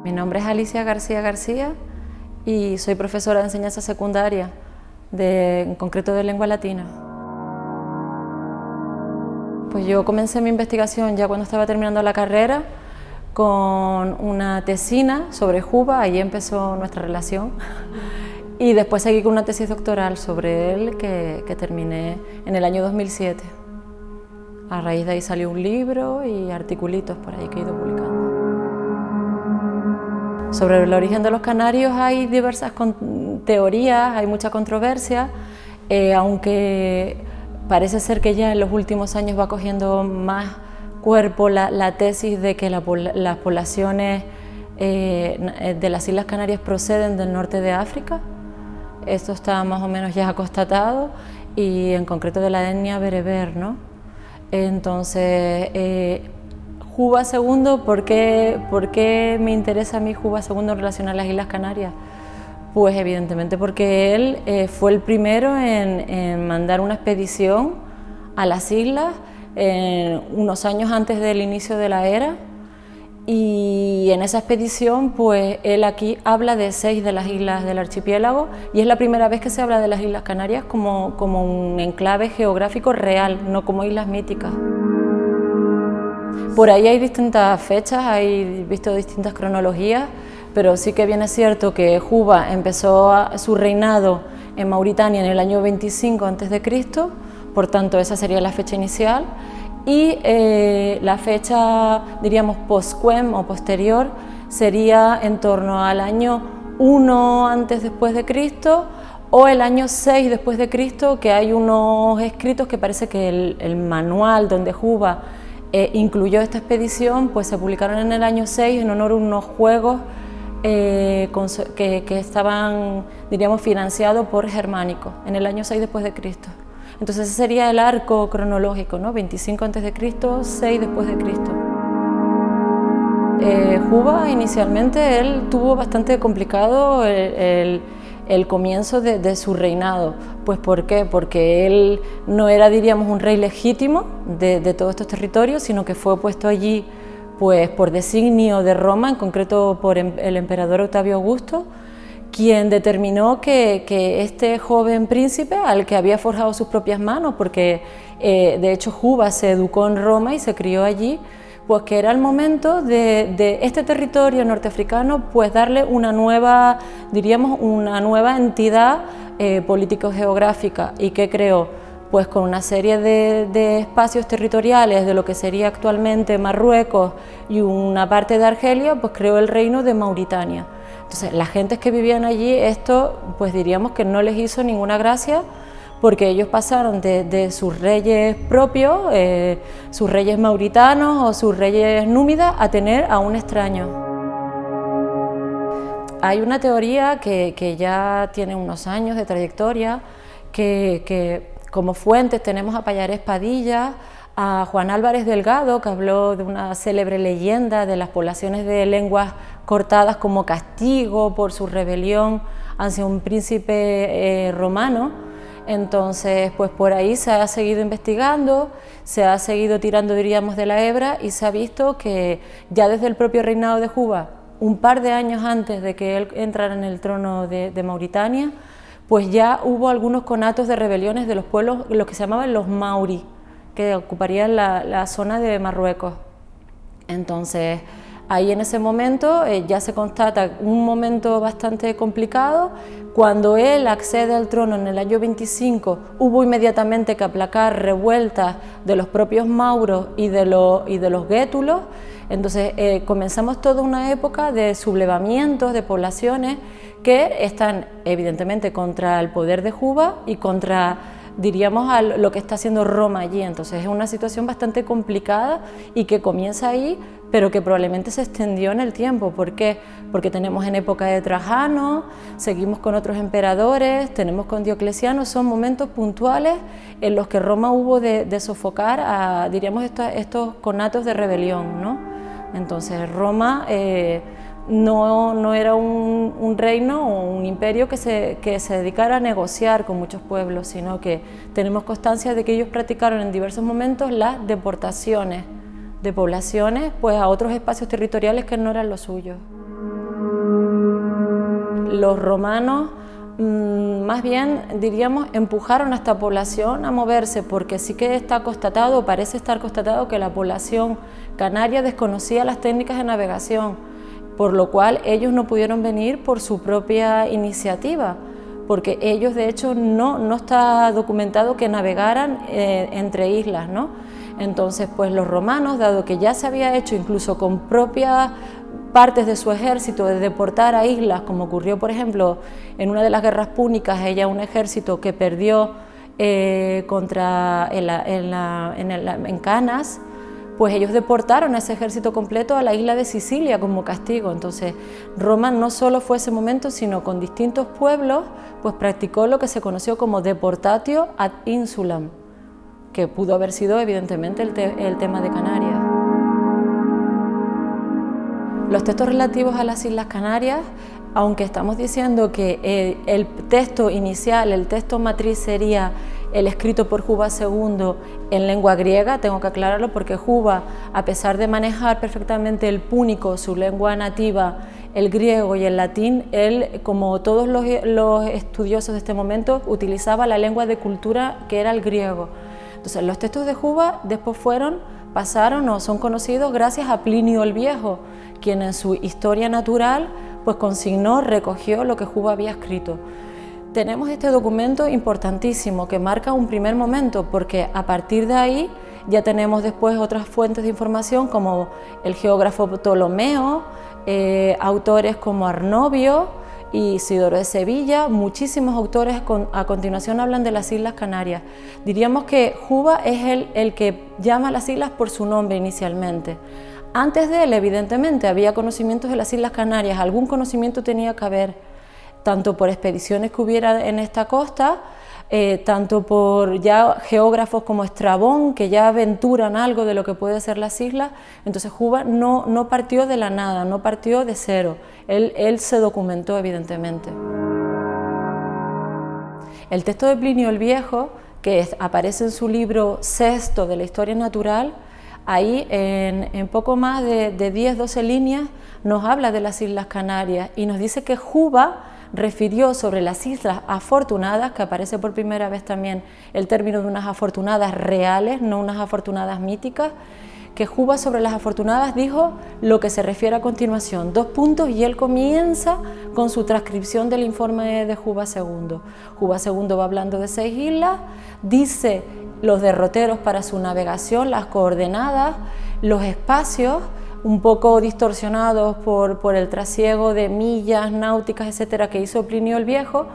Mi nombre es Alicia García García y soy profesora de enseñanza secundaria, en concreto de lengua latina. Pues yo comencé mi investigación ya cuando estaba terminando la carrera con una tesina sobre Juba, ahí empezó nuestra relación. Y después seguí con una tesis doctoral sobre él que terminé en el año 2007. A raíz de ahí salió un libro y articulitos por ahí que he ido publicando. Sobre el origen de los canarios hay diversas teorías, hay mucha controversia, aunque parece ser que ya en los últimos años va cogiendo más cuerpo la tesis de que las poblaciones de las Islas Canarias proceden del norte de África. Esto está más o menos ya constatado, y en concreto de la etnia bereber, ¿no? Entonces, Juba II, ¿por qué me interesa a mí Juba II en relación a las Islas Canarias? Pues evidentemente porque él fue el primero en mandar una expedición a las islas unos años antes del inicio de la era, y en esa expedición pues él aquí habla de 6 de las islas del archipiélago, y es la primera vez que se habla de las Islas Canarias como un enclave geográfico real, no como islas míticas. Por ahí hay distintas fechas, he visto distintas cronologías, pero sí que bien es cierto que Juba empezó su reinado en Mauritania en el año 25 a.C., por tanto esa sería la fecha inicial, y la fecha, diríamos, post-quem o posterior sería en torno al año 1 antes después de Cristo o el año 6 después de Cristo, que hay unos escritos que parece que el manual donde Juba incluyó esta expedición, pues se publicaron en el año 6 en honor a unos juegos que estaban, diríamos, financiados por Germánico, en el año 6 después de Cristo. Entonces ese sería el arco cronológico, ¿no? 25 a.C., 6 después de Cristo. Juba inicialmente él tuvo bastante complicado el comienzo de su reinado. Pues ¿por qué? Porque él no era, diríamos, un rey legítimo de todos estos territorios, sino que fue puesto allí pues por designio de Roma, en concreto por el emperador Octavio Augusto, quien determinó que este joven príncipe, al que había forjado sus propias manos, porque de hecho Juba se educó en Roma y se crió allí, pues que era el momento de este territorio norteafricano pues darle una nueva, diríamos, una nueva entidad político-geográfica. ¿Y qué creó? Pues con una serie de espacios territoriales de lo que sería actualmente Marruecos y una parte de Argelia, pues creó el reino de Mauritania. Entonces, las gentes que vivían allí, esto pues diríamos que no les hizo ninguna gracia, porque ellos pasaron de sus reyes propios, sus reyes mauritanos o sus reyes númidas, a tener a un extraño. Hay una teoría que ya tiene unos años de trayectoria, que como fuentes tenemos a Pallarés Padilla, a Juan Álvarez Delgado, que habló de una célebre leyenda de las poblaciones de lenguas cortadas como castigo por su rebelión hacia un príncipe romano. Entonces, pues por ahí se ha seguido investigando, se ha seguido tirando, diríamos, de la hebra, y se ha visto que ya desde el propio reinado de Juba, un par de años antes de que él entrara en el trono de Mauritania, pues ya hubo algunos conatos de rebeliones de los pueblos, los que se llamaban los mauri, que ocuparían la zona de Marruecos. Entonces, ahí en ese momento ya se constata un momento bastante complicado. Cuando él accede al trono en el año 25, hubo inmediatamente que aplacar revueltas de los propios mauros y de los guétulos. Entonces comenzamos toda una época de sublevamientos de poblaciones que están evidentemente contra el poder de Juba y contra, diríamos, a lo que está haciendo Roma allí. Entonces es una situación bastante complicada y que comienza ahí, pero que probablemente se extendió en el tiempo. ¿Por qué? Porque tenemos en época de Trajano, seguimos con otros emperadores, tenemos con Diocleciano. Son momentos puntuales en los que Roma hubo de sofocar a, diríamos, estos conatos de rebelión, ¿no? Entonces Roma no era un reino o un imperio que se dedicara a negociar con muchos pueblos, sino que tenemos constancia de que ellos practicaron en diversos momentos las deportaciones de poblaciones pues a otros espacios territoriales que no eran los suyos. los romanos más bien, diríamos, empujaron a esta población a moverse, porque sí que está constatado, parece estar constatado, que la población canaria desconocía las técnicas de navegación, por lo cual ellos no pudieron venir por su propia iniciativa, porque ellos, de hecho, no está documentado que navegaran entre islas, ¿no? Entonces, pues los romanos, dado que ya se había hecho incluso con propias partes de su ejército de deportar a islas, como ocurrió, por ejemplo, en una de las guerras púnicas, un ejército que perdió en Canas, pues ellos deportaron a ese ejército completo a la isla de Sicilia como castigo. Entonces, Roma no solo fue ese momento, sino con distintos pueblos, pues practicó lo que se conoció como deportatio ad insulam, que pudo haber sido evidentemente el tema de Canarias. Los textos relativos a las Islas Canarias, aunque estamos diciendo que el texto inicial, el texto matriz sería el escrito por Juba II en lengua griega, tengo que aclararlo porque Juba, a pesar de manejar perfectamente el púnico, su lengua nativa, el griego y el latín, él, como todos los estudiosos de este momento, utilizaba la lengua de cultura que era el griego. Entonces, los textos de Juba después pasaron o son conocidos gracias a Plinio el Viejo, quien en su Historia Natural pues consignó, recogió lo que Juba había escrito. Tenemos este documento importantísimo que marca un primer momento, porque a partir de ahí ya tenemos después otras fuentes de información como el geógrafo Ptolomeo, autores como Arnovio y Isidoro de Sevilla, muchísimos autores a continuación hablan de las Islas Canarias. Diríamos que Juba es el que llama a las islas por su nombre inicialmente. Antes de él, evidentemente, había conocimientos de las Islas Canarias, algún conocimiento tenía que haber, tanto por expediciones que hubiera en esta costa, tanto por ya geógrafos como Estrabón, que ya aventuran algo de lo que puede ser las islas. Entonces Juba no partió de la nada, no partió de cero, él se documentó evidentemente. El texto de Plinio el Viejo, que aparece en su libro sexto de la Historia Natural, ahí en poco más de 10-12 líneas nos habla de las Islas Canarias y nos dice que Juba refirió sobre las Islas Afortunadas, que aparece por primera vez también el término de unas afortunadas reales, no unas afortunadas míticas, que Juba sobre las afortunadas dijo lo que se refiere a continuación, 2 puntos, y él comienza con su transcripción del informe de Juba II. Juba II va hablando de 6 islas, dice los derroteros para su navegación, las coordenadas, los espacios, un poco distorsionados por el trasiego de millas náuticas, etcétera, que hizo Plinio el Viejo,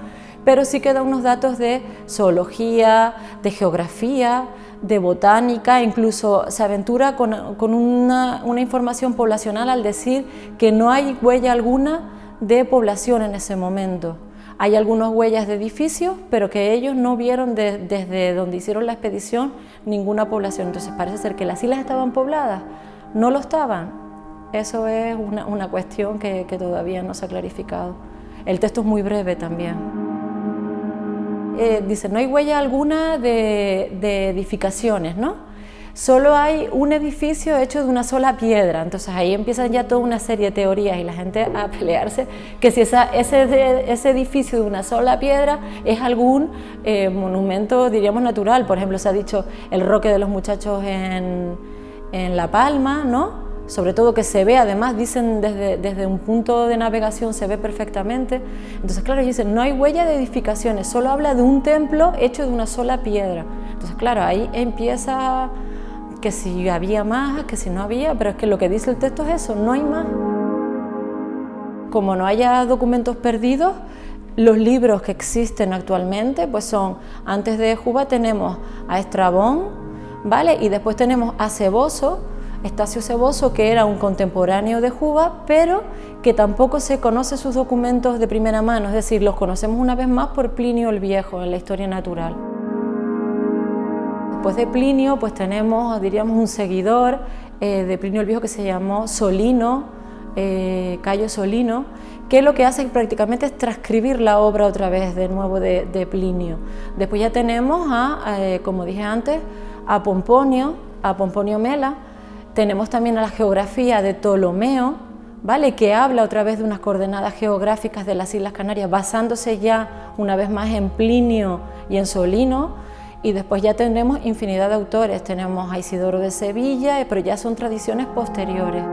pero sí que da unos datos de zoología, de geografía, de botánica, incluso se aventura con una información poblacional al decir que no hay huella alguna de población en ese momento. Hay algunas huellas de edificios, pero que ellos no vieron desde donde hicieron la expedición ninguna población. Entonces parece ser que las islas estaban pobladas, no lo estaban. Eso es una cuestión que todavía no se ha clarificado. El texto es muy breve también. Dice, no hay huella alguna de edificaciones, ¿no? Solo hay un edificio hecho de una sola piedra. Entonces ahí empiezan ya toda una serie de teorías y la gente a pelearse que si ese edificio de una sola piedra es algún monumento, diríamos, natural. Por ejemplo, se ha dicho el Roque de los Muchachos en La Palma, ¿no? Sobre todo que se ve, además dicen desde un punto de navegación se ve perfectamente. Entonces claro, dicen no hay huella de edificaciones, solo habla de un templo hecho de una sola piedra. Entonces claro, ahí empieza que si había más, que si no había, pero es que lo que dice el texto es eso, no hay más. Como no haya documentos perdidos, los libros que existen actualmente pues son, antes de Juba tenemos a Estrabón, ¿vale? Y después tenemos a Seboso, Estacio Seboso, que era un contemporáneo de Juba, pero que tampoco se conoce sus documentos de primera mano, es decir, los conocemos una vez más por Plinio el Viejo en la Historia Natural. Después de Plinio, pues tenemos, diríamos, un seguidor de Plinio el Viejo que se llamó Solino, Cayo Solino, que lo que hace prácticamente es transcribir la obra otra vez de nuevo de Plinio. Después ya tenemos como dije antes, a Pomponio Mela. Tenemos también a la geografía de Ptolomeo, ¿vale? Que habla otra vez de unas coordenadas geográficas de las Islas Canarias, basándose ya una vez más en Plinio y en Solino, y después ya tendremos infinidad de autores, tenemos a Isidoro de Sevilla, pero ya son tradiciones posteriores.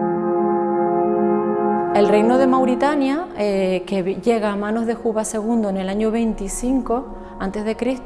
El reino de Mauritania, que llega a manos de Juba II en el año 25 a.C.,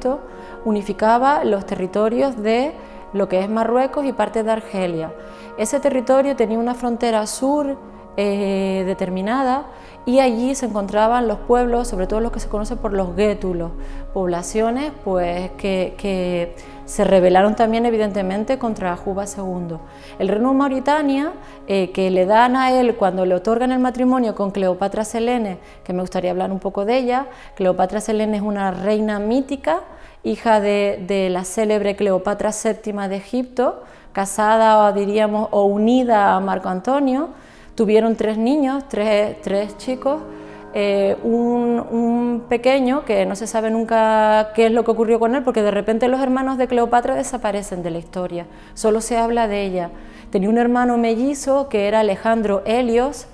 unificaba los territorios de lo que es Marruecos y parte de Argelia. Ese territorio tenía una frontera sur determinada, y allí se encontraban los pueblos, sobre todo los que se conocen por los guétulos, poblaciones pues, que se rebelaron también evidentemente contra Juba II. El reino de Mauritania, que le dan a él cuando le otorgan el matrimonio con Cleopatra Selene, que me gustaría hablar un poco de ella. Cleopatra Selene es una reina mítica, hija de la célebre Cleopatra VII de Egipto, casada, diríamos, o unida a Marco Antonio. Tuvieron 3 niños, tres chicos, un pequeño que no se sabe nunca qué es lo que ocurrió con él, porque de repente los hermanos de Cleopatra desaparecen de la historia, solo se habla de ella. Tenía un hermano mellizo que era Alejandro Helios,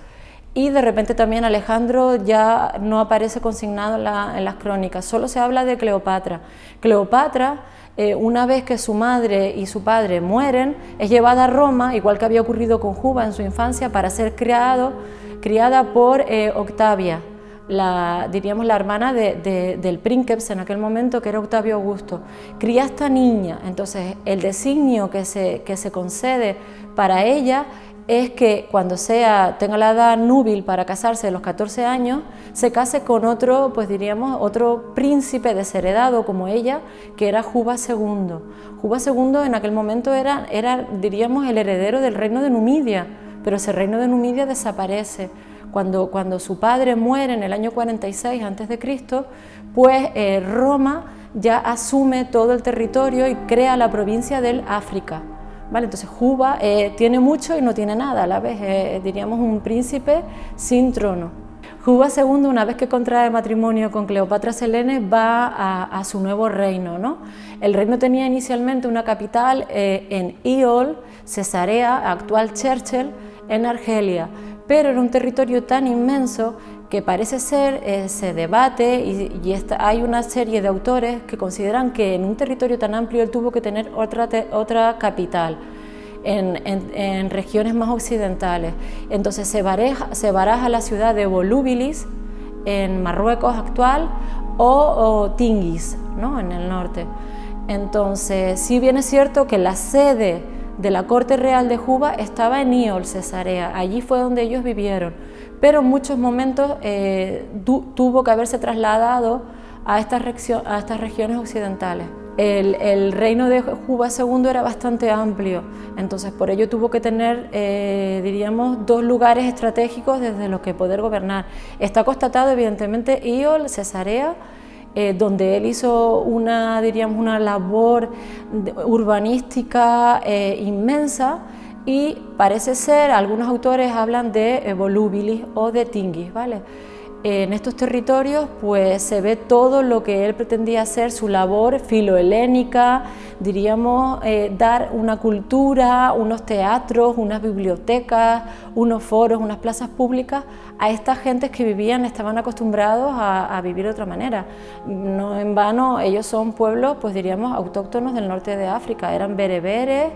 y de repente también Alejandro ya no aparece consignado en las crónicas, solo se habla de Cleopatra. Cleopatra, una vez que su madre y su padre mueren, es llevada a Roma, igual que había ocurrido con Juba en su infancia, para ser criada por Octavia, diríamos la hermana del princeps en aquel momento, que era Octavio Augusto. Cría a esta niña, entonces el designio que se concede para ella es que cuando tenga la edad núbil para casarse de los 14 años, se case con otro, pues diríamos, otro príncipe desheredado como ella, que era Juba II. Juba II en aquel momento era, diríamos, el heredero del reino de Numidia, pero ese reino de Numidia desaparece. Cuando su padre muere en el año 46 a.C., pues Roma ya asume todo el territorio y crea la provincia del África. ¿Vale? Entonces Juba tiene mucho y no tiene nada a la vez, diríamos un príncipe sin trono. Juba II, una vez que contrae matrimonio con Cleopatra Selene, va a su nuevo reino, ¿no? El reino tenía inicialmente una capital en Iol, Cesarea, actual Churchill, en Argelia, pero era un territorio tan inmenso que parece ser, se debate y hay una serie de autores que consideran que en un territorio tan amplio él tuvo que tener otra capital en regiones más occidentales. Entonces se baraja la ciudad de Volubilis en Marruecos actual o Tingis, ¿no? En el norte. Entonces si bien es cierto que la sede de la corte real de Juba estaba en Iol, Cesarea, allí fue donde ellos vivieron, pero en muchos momentos tuvo que haberse trasladado a estas regiones occidentales. El reino de Juba II era bastante amplio, entonces por ello tuvo que tener, diríamos, 2 lugares estratégicos desde los que poder gobernar. Está constatado evidentemente Iol, Cesarea, donde él hizo una labor urbanística inmensa, y parece ser, algunos autores hablan de Volubilis o de Tingis, ¿vale? En estos territorios pues se ve todo lo que él pretendía hacer, su labor filohelénica, diríamos, dar una cultura, unos teatros, unas bibliotecas, unos foros, unas plazas públicas a estas gentes que estaban acostumbrados a vivir de otra manera. No en vano, ellos son pueblos, pues diríamos, autóctonos del norte de África, eran bereberes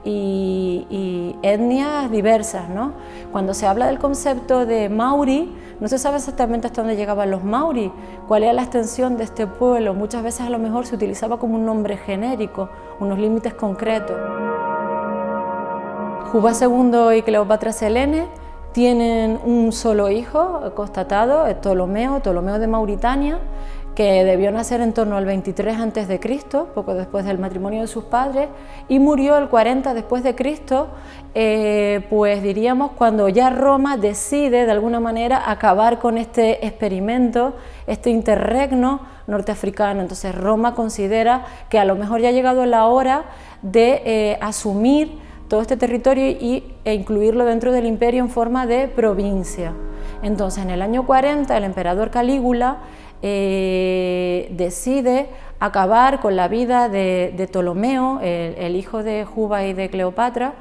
y etnias diversas, ¿no? Cuando se habla del concepto de Mauri, no se sabe exactamente hasta dónde llegaban los Mauri, cuál era la extensión de este pueblo. Muchas veces a lo mejor se utilizaba como un nombre genérico, unos límites concretos. Juba II y Cleopatra Selene tienen un solo hijo constatado, Ptolomeo de Mauritania, que debió nacer en torno al 23 a.C., poco después del matrimonio de sus padres, y murió el 40 después de Cristo, pues diríamos cuando ya Roma decide de alguna manera acabar con este experimento, este interregno norteafricano. Entonces Roma considera que a lo mejor ya ha llegado la hora de asumir todo este territorio e incluirlo dentro del imperio en forma de provincia. Entonces en el año 40 el emperador Calígula decide acabar con la vida de Ptolomeo, el hijo de Juba y de Cleopatra,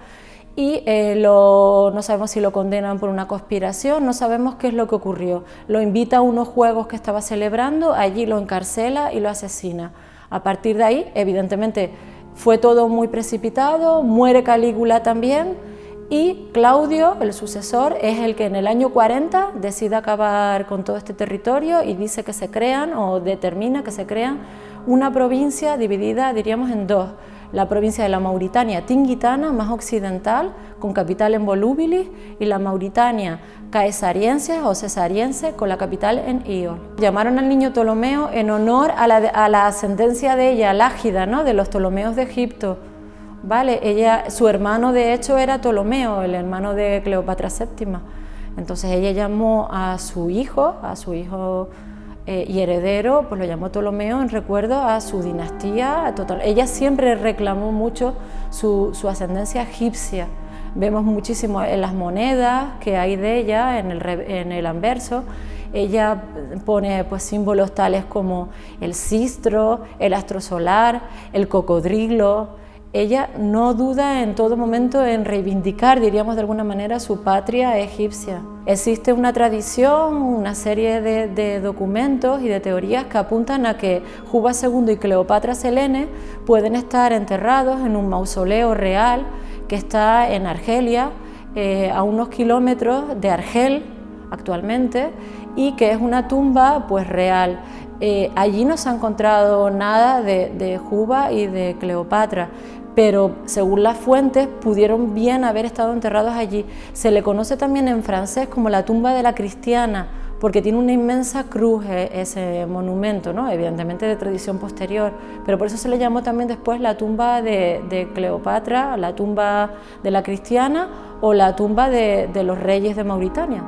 y no sabemos si lo condenan por una conspiración, no sabemos qué es lo que ocurrió. Lo invita a unos juegos que estaba celebrando, allí lo encarcela y lo asesina. A partir de ahí, evidentemente, fue todo muy precipitado, muere Calígula también, y Claudio, el sucesor, es el que en el año 40 decide acabar con todo este territorio y dice que se crean, o determina que se crean, una provincia dividida, diríamos, en dos. La provincia de la Mauritania tingitana, más occidental, con capital en Volúbilis, y la Mauritania caesariense o cesariense, con la capital en Iol. Llamaron al niño Ptolomeo en honor a la ascendencia de ella, Lágida, ¿no?, de los Ptolomeos de Egipto. ¿Vale? Su hermano de hecho era Ptolomeo, el hermano de Cleopatra VII. Entonces ella llamó a su hijo y heredero, pues lo llamó Ptolomeo en recuerdo a su dinastía total. Ella siempre reclamó mucho su ascendencia egipcia. Vemos muchísimo en las monedas que hay de ella, en el anverso. Ella pone pues símbolos tales como el sistro, el astro solar, el cocodrilo. Ella no duda en todo momento en reivindicar, diríamos de alguna manera, su patria egipcia. Existe una tradición, una serie de documentos y de teorías que apuntan a que Juba II y Cleopatra Selene pueden estar enterrados en un mausoleo real que está en Argelia, a unos kilómetros de Argel actualmente, y que es una tumba pues real. Allí no se ha encontrado nada de Juba y de Cleopatra, pero según las fuentes pudieron bien haber estado enterrados allí. Se le conoce también en francés como la tumba de la Cristiana, porque tiene una inmensa cruz ese monumento, ¿no?, evidentemente de tradición posterior, pero por eso se le llamó también después la tumba de Cleopatra, la tumba de la Cristiana o la tumba de los reyes de Mauritania.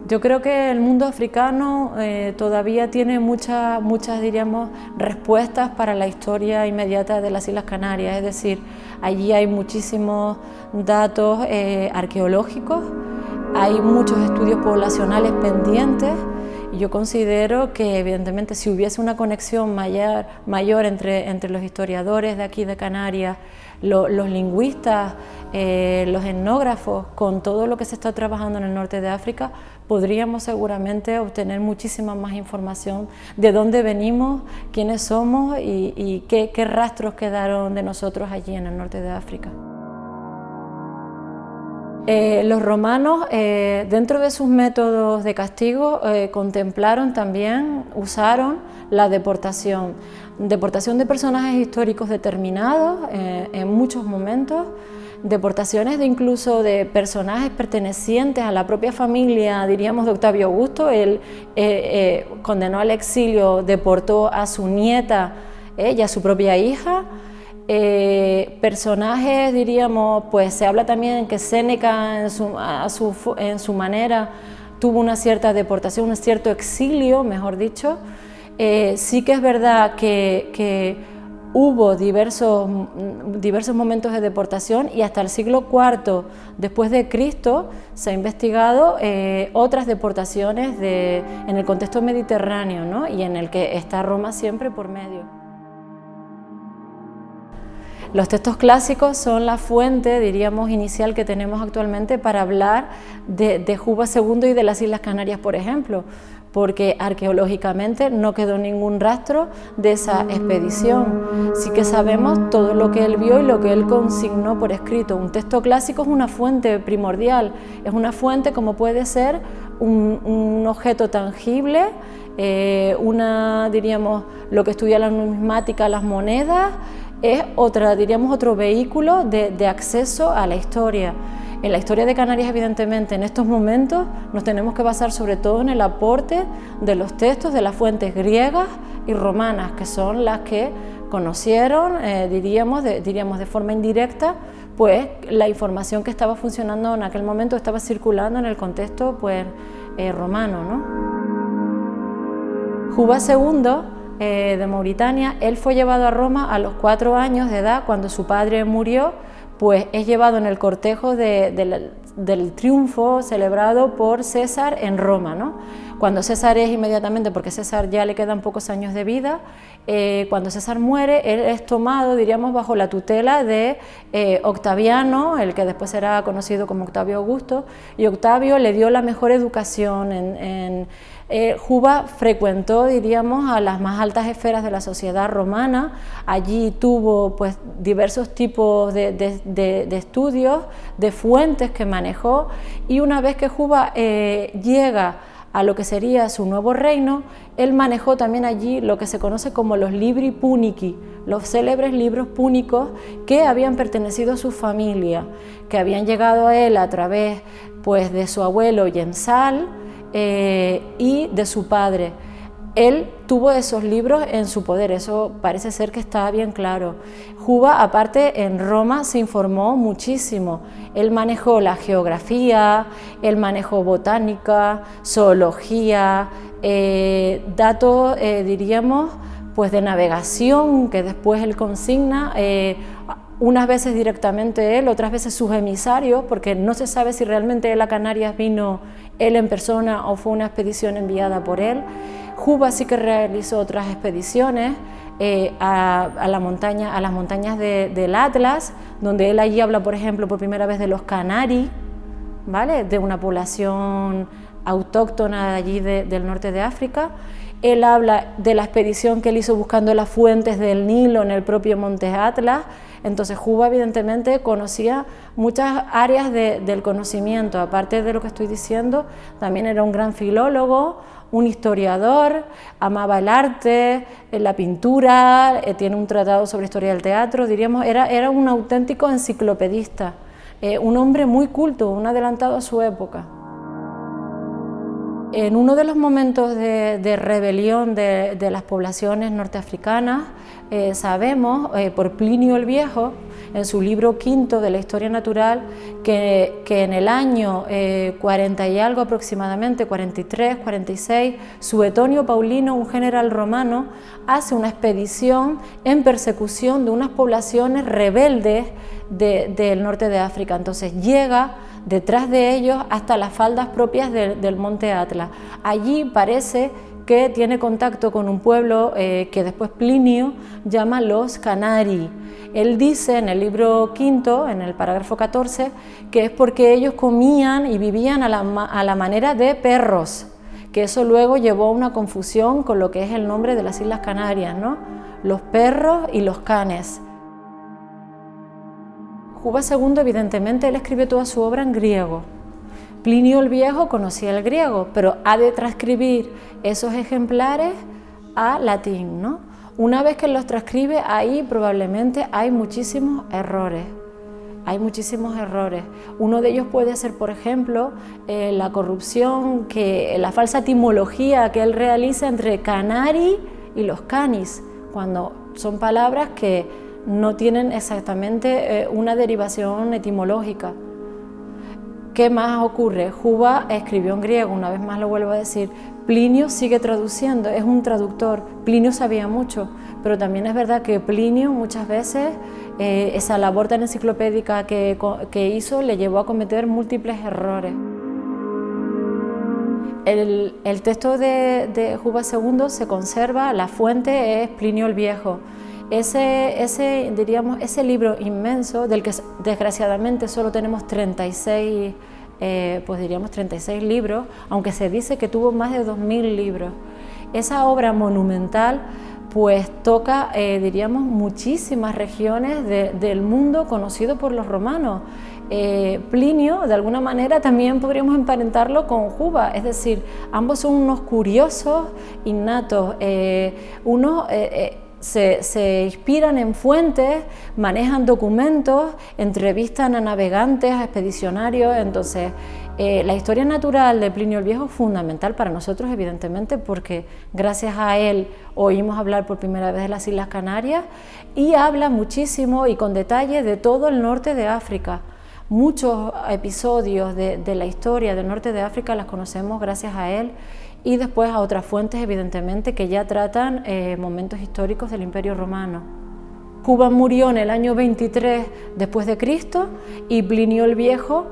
Yo creo que el mundo africano todavía tiene muchas, diríamos, respuestas para la historia inmediata de las Islas Canarias, es decir, allí hay muchísimos datos arqueológicos, hay muchos estudios poblacionales pendientes, y yo considero que evidentemente si hubiese una conexión mayor entre los historiadores de aquí de Canarias, los lingüistas, los etnógrafos, con todo lo que se está trabajando en el norte de África, podríamos seguramente obtener muchísima más información de dónde venimos, quiénes somos y qué rastros quedaron de nosotros allí en el norte de África. Los romanos, dentro de sus métodos de castigo, contemplaron también, usaron la deportación de personajes históricos determinados en muchos momentos, deportaciones incluso de personajes pertenecientes a la propia familia, diríamos, de Octavio Augusto. Él condenó al exilio, deportó a su nieta y a su propia hija. Personajes, diríamos, pues se habla también que Séneca en su manera tuvo una cierta deportación, un cierto exilio, mejor dicho. Sí que es verdad que hubo diversos momentos de deportación, y hasta el siglo IV después de Cristo se ha investigado otras deportaciones en el contexto mediterráneo, ¿no?, y en el que está Roma siempre por medio. Los textos clásicos son la fuente, diríamos, inicial que tenemos actualmente para hablar de Juba II y de las Islas Canarias, por ejemplo, porque arqueológicamente no quedó ningún rastro de esa expedición. Sí que sabemos todo lo que él vio y lo que él consignó por escrito. Un texto clásico es una fuente primordial, es una fuente como puede ser un objeto tangible, diríamos, lo que estudia la numismática, las monedas, es otro vehículo de acceso a la historia. En la historia de Canarias, evidentemente, en estos momentos nos tenemos que basar sobre todo en el aporte de los textos de las fuentes griegas y romanas, que son las que conocieron, diríamos de forma indirecta, pues la información que estaba funcionando en aquel momento, estaba circulando en el contexto pues, romano, ¿no? Juba II, de Mauritania, él fue llevado a Roma a los 4 años de edad, cuando su padre murió, pues es llevado en el cortejo del triunfo celebrado por César en Roma, ¿no? Cuando César es inmediatamente, porque César ya le quedan pocos años de vida, cuando César muere, él es tomado, diríamos, bajo la tutela de Octaviano, el que después será conocido como Octavio Augusto, y Octavio le dio la mejor educación. Juba frecuentó, diríamos, a las más altas esferas de la sociedad romana. Allí tuvo pues diversos tipos de estudios, de fuentes que manejó, y una vez que Juba llega a lo que sería su nuevo reino, él manejó también allí lo que se conoce como los libri punici, los célebres libros púnicos que habían pertenecido a su familia, que habían llegado a él a través pues de su abuelo Yensal y de su padre. Él tuvo esos libros en su poder, eso parece ser que está bien claro. Juba, aparte, en Roma se informó muchísimo. Él manejó la geografía, él manejó botánica, zoología, datos, diríamos, pues de navegación, que después él consigna, unas veces directamente él, otras veces sus emisarios, porque no se sabe si realmente él a Canarias vino él en persona o fue una expedición enviada por él. Juba sí que realizó otras expediciones a las montañas del Atlas, donde él allí habla, por ejemplo, por primera vez de los Canari, ¿vale?, de una población autóctona de allí del norte de África. Él habla de la expedición que él hizo buscando las fuentes del Nilo en el propio monte Atlas. Entonces Juba evidentemente conocía muchas áreas del conocimiento, aparte de lo que estoy diciendo, también era un gran filólogo, un historiador, amaba el arte, la pintura, tiene un tratado sobre historia del teatro, diríamos, era un auténtico enciclopedista, un hombre muy culto, un adelantado a su época. En uno de los momentos de rebelión de las poblaciones norteafricanas, sabemos por Plinio el Viejo, en su libro quinto de la Historia Natural, que en el año 40 y algo aproximadamente, 43, 46, Suetonio Paulino, un general romano, hace una expedición en persecución de unas poblaciones rebeldes del norte de África. Entonces llega detrás de ellos hasta las faldas propias del monte Atlas. Allí parece que tiene contacto con un pueblo que después Plinio llama los Canari. Él dice en el libro quinto, en el parágrafo 14, que es porque ellos comían y vivían a la manera de perros, que eso luego llevó a una confusión con lo que es el nombre de las Islas Canarias, ¿no? Los perros y los canes. Juba II, evidentemente, él escribió toda su obra en griego. Plinio el Viejo conocía el griego, pero ha de transcribir esos ejemplares a latín, ¿no? Una vez que los transcribe, ahí probablemente hay muchísimos errores. Uno de ellos puede ser, por ejemplo, la corrupción, la falsa etimología que él realiza entre canari y los canis, cuando son palabras que no tienen exactamente una derivación etimológica. ¿Qué más ocurre? Juba escribió en griego, una vez más lo vuelvo a decir. Plinio sigue traduciendo, es un traductor. Plinio sabía mucho, pero también es verdad que Plinio muchas veces, esa labor tan enciclopédica que hizo, le llevó a cometer múltiples errores. El texto de Juba II se conserva, la fuente es Plinio el Viejo. Ese libro inmenso, del que desgraciadamente solo tenemos 36, 36 libros, aunque se dice que tuvo más de 2000 libros. Esa obra monumental pues toca, muchísimas regiones del mundo conocido por los romanos. Plinio, de alguna manera, también podríamos emparentarlo con Juba, es decir, ambos son unos curiosos innatos, se inspiran en fuentes, manejan documentos, entrevistan a navegantes, a expedicionarios. Entonces, la historia natural de Plinio el Viejo es fundamental para nosotros, evidentemente, porque gracias a él oímos hablar por primera vez de las Islas Canarias, y habla muchísimo y con detalle de todo el norte de África. Muchos episodios de la historia del norte de África las conocemos gracias a él, y después a otras fuentes, evidentemente, que ya tratan momentos históricos del Imperio Romano. Juba murió en el año 23 después de Cristo y Plinio el Viejo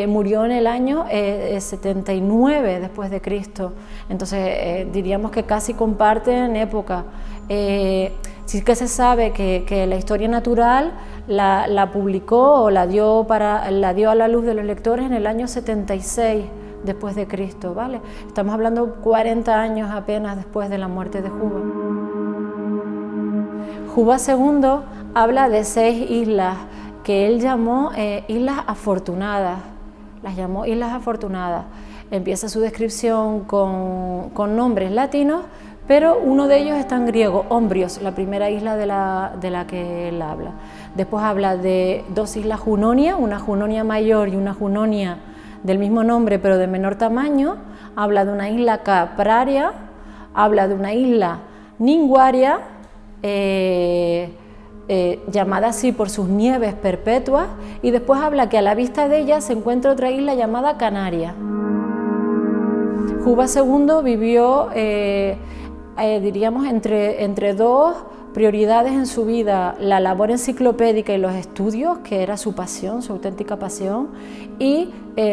murió en el año 79 después de Cristo, entonces diríamos que casi comparten época. Sí que se sabe que la historia natural la publicó o la dio a la luz de los lectores en el año 76 después de Cristo, ¿vale? Estamos hablando 40 años apenas después de la muerte de Juba. Juba II habla de 6 islas que él llamó Islas Afortunadas, las llamó Islas Afortunadas. Empieza su descripción con nombres latinos, pero uno de ellos está en griego, Ombrios, la primera isla de la que él habla. Después habla de 2 islas Junonia, una Junonia mayor y una Junonia del mismo nombre pero de menor tamaño. Habla de una isla Capraria, habla de una isla Ninguaria, llamada así por sus nieves perpetuas, y después habla que a la vista de ella se encuentra otra isla llamada Canaria. Juba II vivió, diríamos, entre 2 prioridades en su vida: la labor enciclopédica y los estudios, que era su pasión, su auténtica pasión, y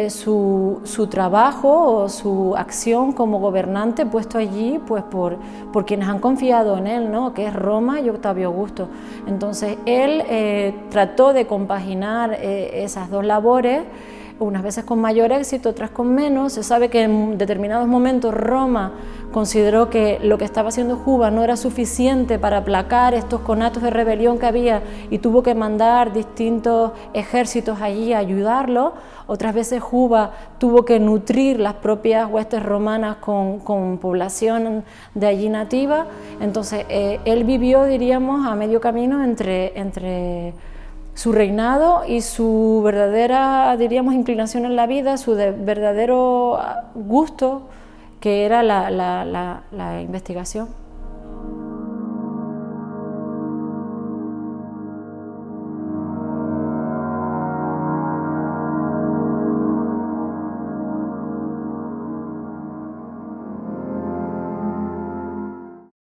su trabajo o su acción como gobernante, puesto allí pues por quienes han confiado en él, ¿no?, que es Roma y Octavio Augusto. Entonces él trató de compaginar esas 2 labores, unas veces con mayor éxito, otras con menos. Se sabe que en determinados momentos Roma consideró que lo que estaba haciendo Juba no era suficiente para aplacar estos conatos de rebelión que había y tuvo que mandar distintos ejércitos allí a ayudarlo. Otras veces Juba tuvo que nutrir las propias huestes romanas con población de allí nativa. Entonces él vivió, diríamos, a medio camino entre su reinado y su verdadera, diríamos, inclinación en la vida, su verdadero gusto, que era la investigación.